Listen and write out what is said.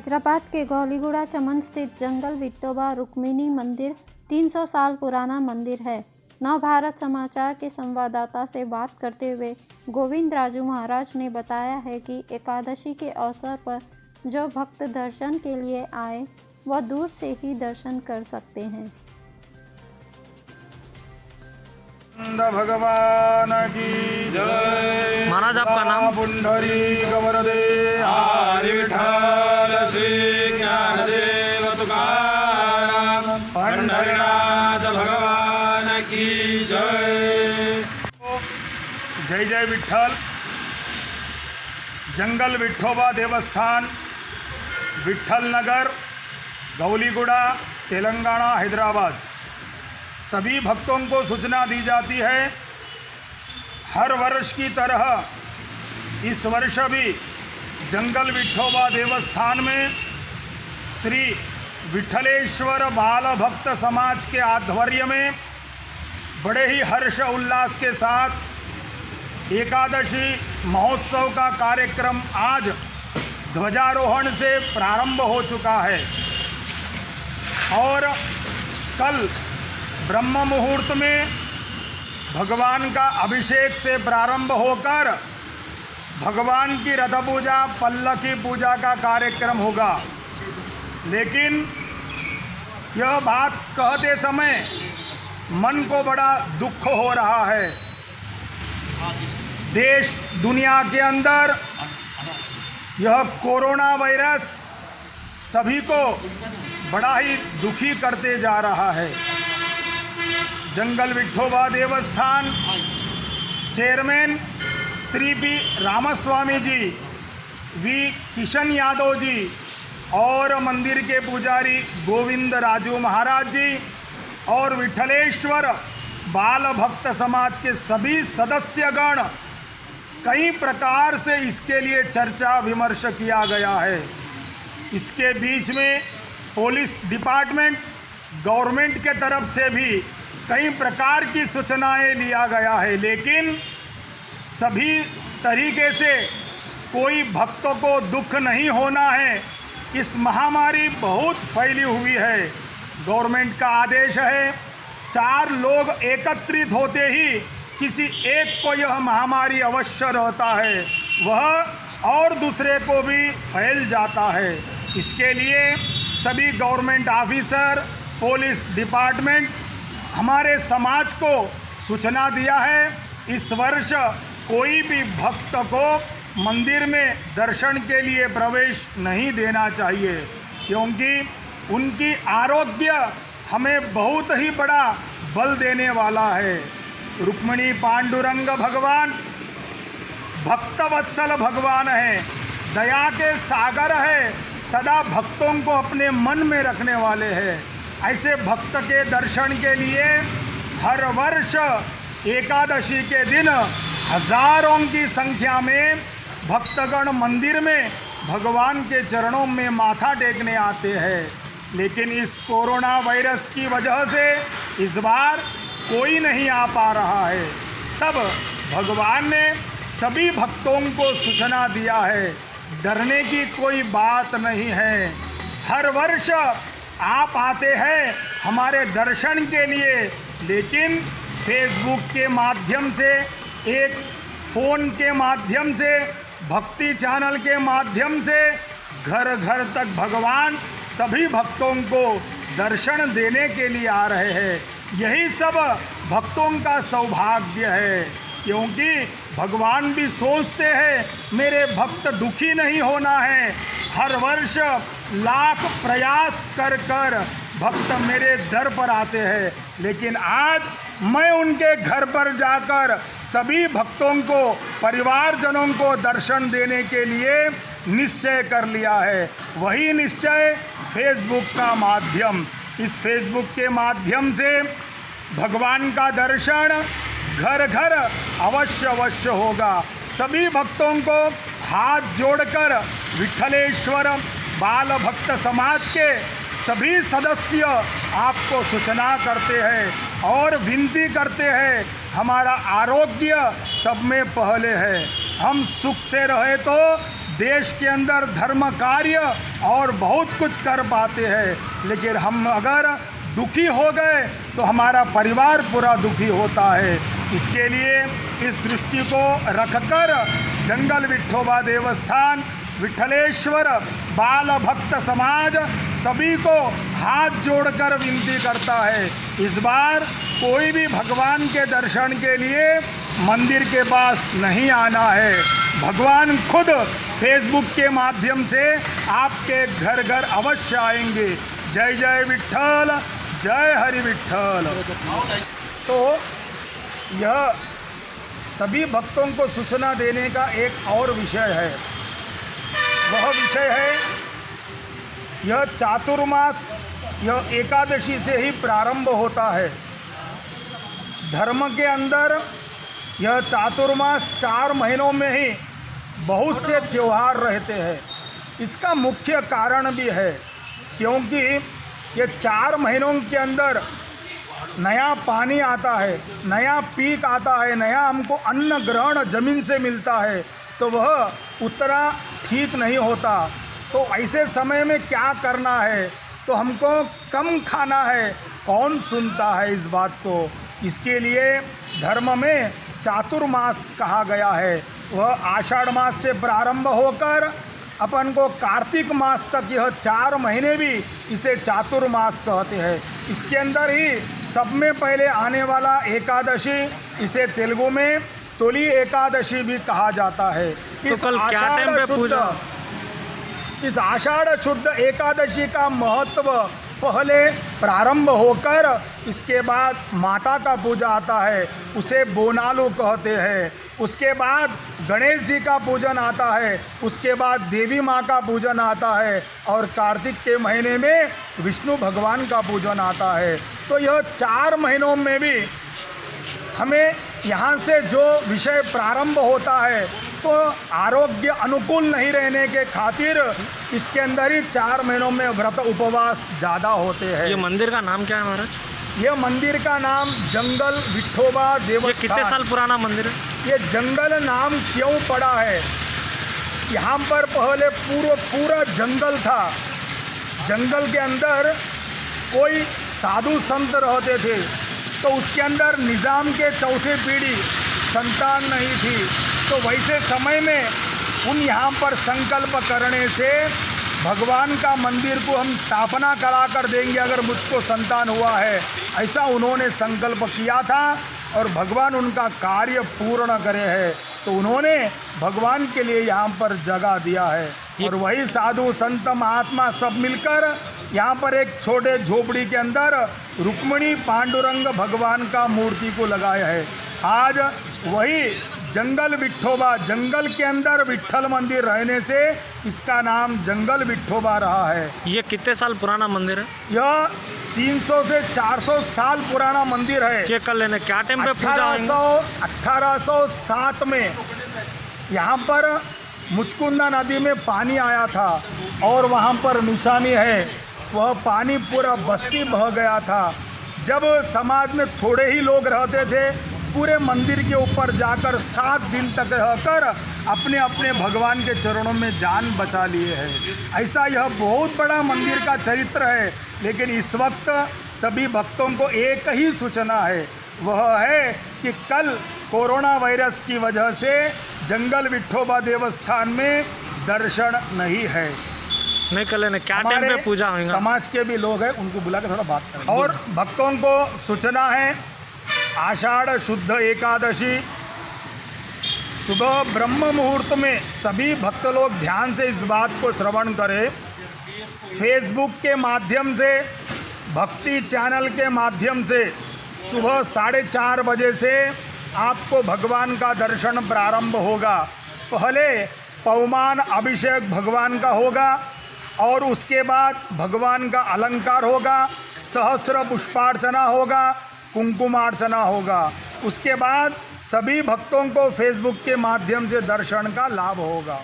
हैदराबाद के गौलीगुड़ा चमन स्थित जंगल विठोबा रुक्मिणी मंदिर 300 साल पुराना मंदिर है। नवभारत समाचार के संवाददाता से बात करते हुए गोविंद राजू महाराज ने बताया है कि एकादशी के अवसर पर जो भक्त दर्शन के लिए आए वह दूर से ही दर्शन कर सकते हैं। भगवान की जय। महाराज आपका नाम? पुंडरीक वरदे हरि विठ्ठल श्री ज्ञानदेव तुकाराम पंढरीनाथ भगवान की जय। जय जय विठ्ठल। जंगल विठोबा देवस्थान, विठ्ठल नगर, गौलीगुड़ा, तेलंगाना, हैदराबाद। सभी भक्तों को सूचना दी जाती है, हर वर्ष की तरह इस वर्ष भी जंगल विठोबा देवस्थान में श्री विठलेश्वर बाल भक्त समाज के आध्वर्य में बड़े ही हर्ष उल्लास के साथ एकादशी महोत्सव का कार्यक्रम आज ध्वजारोहण से प्रारंभ हो चुका है और कल ब्रह्म मुहूर्त में भगवान का अभिषेक से प्रारंभ होकर भगवान की रथ पूजा, पल्लकी पूजा का कार्यक्रम होगा। लेकिन यह बात कहते समय मन को बड़ा दुख हो रहा है। देश दुनिया के अंदर यह कोरोना वायरस सभी को बड़ा ही दुखी करते जा रहा है। जंगल विठोबा देवस्थान chairman Shri P Ramaswamy ji, V Kishan Yadav ji और मंदिर के पुजारी गोविंद राजू महाराज जी और विठलेश्वर बाल भक्त समाज के सभी सदस्यगण कई प्रकार से इसके लिए चर्चा विमर्श किया गया है। इसके बीच में पुलिस डिपार्टमेंट, गवर्नमेंट के तरफ से भी कई प्रकार की सूचनाएं लिया गया है, लेकिन सभी तरीके से कोई भक्तों को दुख नहीं होना है। इस महामारी बहुत फैली हुई है। गवर्नमेंट का आदेश है 4 लोग एकत्रित होते ही किसी एक को यह महामारी अवश्य रहता है, वह और दूसरे को भी फैल जाता है। इसके लिए सभी गवर्नमेंट ऑफिसर, पुलिस डिपार्टमेंट हमारे समाज को सूचना दिया है, इस वर्ष कोई भी भक्त को मंदिर में दर्शन के लिए प्रवेश नहीं देना चाहिए, क्योंकि उनकी आरोग्य हमें बहुत ही बड़ा बल देने वाला है। रुक्मिणी पांडुरंग भगवान भक्तवत्सल भगवान है, दया के सागर है, सदा भक्तों को अपने मन में रखने वाले हैं। ऐसे भक्त के दर्शन के लिए हर वर्ष एकादशी के दिन हजारों की संख्या में भक्तगण मंदिर में भगवान के चरणों में माथा टेकने आते हैं, लेकिन इस कोरोना वायरस की वजह से इस बार कोई नहीं आ पा रहा है। तब भगवान ने सभी भक्तों को सूचना दिया है, डरने की कोई बात नहीं है। हर वर्ष आप आते हैं हमारे दर्शन के लिए, लेकिन फेसबुक के माध्यम से, एक फ़ोन के माध्यम से, भक्ति चैनल के माध्यम से घर घर तक भगवान सभी भक्तों को दर्शन देने के लिए आ रहे हैं। यही सब भक्तों का सौभाग्य है, क्योंकि भगवान भी सोचते हैं मेरे भक्त दुखी नहीं होना है। हर वर्ष लाख प्रयास कर कर भक्त मेरे दर पर आते हैं, लेकिन आज मैं उनके घर पर जाकर सभी भक्तों को, परिवारजनों को दर्शन देने के लिए निश्चय कर लिया है। वही निश्चय फेसबुक का माध्यम, इस फेसबुक के माध्यम से भगवान का दर्शन घर घर अवश्य होगा। सभी भक्तों को हाथ जोड़कर विठलेश्वर बाल भक्त समाज के सभी सदस्य आपको सूचना करते हैं और विनती करते हैं, हमारा आरोग्य सब में पहले है। हम सुख से रहे तो देश के अंदर धर्म कार्य और बहुत कुछ कर पाते हैं, लेकिन हम अगर दुखी हो गए तो हमारा परिवार पूरा दुखी होता है। इसके लिए इस दृष्टि को रखकर जंगल विठोबा देवस्थान विठलेश्वर बाल भक्त समाज सभी को हाथ जोड़कर विनती करता है, इस बार कोई भी भगवान के दर्शन के लिए मंदिर के पास नहीं आना है। भगवान खुद फेसबुक के माध्यम से आपके घर घर अवश्य आएंगे। जय जय विठ्ठल, जय हरि विठ्ठल। तो यह सभी भक्तों को सूचना देने का एक और विषय है। वह विषय है यह चातुर्मास, यह एकादशी से ही प्रारंभ होता है। धर्म के अंदर यह चातुर्मास 4 महीनों में ही बहुत से त्यौहार रहते हैं। इसका मुख्य कारण भी है क्योंकि ये 4 महीनों के अंदर नया पानी आता है, नया पीक आता है, नया हमको अन्न ग्रहण जमीन से मिलता है, तो वह उतना ठीक नहीं होता। तो ऐसे समय में क्या करना है, तो हमको कम खाना है। कौन सुनता है इस बात को? इसके लिए धर्म में चातुर्मास कहा गया है। वह आषाढ़ मास से प्रारंभ होकर अपन को कार्तिक मास तक यह 4 महीने भी इसे चातुर्मास कहते हैं। इसके अंदर ही सब में पहले आने वाला एकादशी, इसे तेलुगु में तोली एकादशी भी कहा जाता है। तो कल क्या टाइम पे पूजा? इस आषाढ़ शुद्ध एकादशी का महत्व पहले प्रारंभ होकर इसके बाद माता का पूजा आता है, उसे बोनालू कहते हैं। उसके बाद गणेश जी का पूजन आता है, उसके बाद देवी माँ का पूजन आता है और कार्तिक के महीने में विष्णु भगवान का पूजन आता है। तो यह 4 महीनों में भी हमें यहाँ से जो विषय प्रारंभ होता है तो आरोग्य अनुकूल नहीं रहने के खातिर इसके अंदर ही 4 महीनों में व्रत उपवास ज़्यादा होते हैं। ये मंदिर का नाम क्या है महाराज? ये मंदिर का नाम जंगल विठोबा देवस्थान। ये कितने साल पुराना मंदिर है? ये जंगल नाम क्यों पड़ा है? यहाँ पर पहले पूरा जंगल था। जंगल के अंदर कोई साधु संत रहते थे, तो उसके अंदर निज़ाम के चौथे पीढ़ी संतान नहीं थी। तो वैसे समय में उन यहाँ पर संकल्प करने से भगवान का मंदिर को हम स्थापना करा कर देंगे अगर मुझको संतान हुआ है, ऐसा उन्होंने संकल्प किया था और भगवान उनका कार्य पूर्ण करे है। तो उन्होंने भगवान के लिए यहाँ पर जगह दिया है और वही साधु संत महात्मा सब मिलकर यहाँ पर एक छोटे झोपड़ी के अंदर रुक्मिणी पांडुरंग भगवान का मूर्ति को लगाया है। आज वही जंगल विठोबा, जंगल के अंदर विठ्ठल मंदिर रहने से इसका नाम जंगल विठोबा रहा है। ये कितने साल पुराना मंदिर है? यह 300 से 400 साल पुराना मंदिर है। क्या कर लेने क्या टाइम पे पूजा होगी? 1807 में यहाँ पर मुचकुंदा नदी में पानी आया था और वहाँ पर निशानी है, वह पानी पूरा बस्ती बह गया था। जब समाज में थोड़े ही लोग रहते थे, पूरे मंदिर के ऊपर जाकर 7 दिन तक रहकर अपने अपने भगवान के चरणों में जान बचा लिए हैं। ऐसा यह बहुत बड़ा मंदिर का चरित्र है। लेकिन इस वक्त सभी भक्तों को एक ही सूचना है, वह है कि कल कोरोना वायरस की वजह से जंगल विठोबा देवस्थान में दर्शन नहीं है। नहीं कर लेने क्या टाइम पे पूजा होगी? समाज के भी लोग हैं, उनको बुला के थोड़ा बात करें। और भक्तों को सूचना है, आषाढ़ शुद्ध एकादशी सुबह ब्रह्म मुहूर्त में सभी भक्त लोग ध्यान से इस बात को श्रवण करें। फेसबुक के माध्यम से, भक्ति चैनल के माध्यम से सुबह 4:30 बजे से आपको भगवान का दर्शन प्रारंभ होगा। पहले पवमान अभिषेक भगवान का होगा और उसके बाद भगवान का अलंकार होगा, सहस्र पुष्पार्चना होगा, कुंकुमार्चना होगा। उसके बाद सभी भक्तों को फेसबुक के माध्यम से दर्शन का लाभ होगा।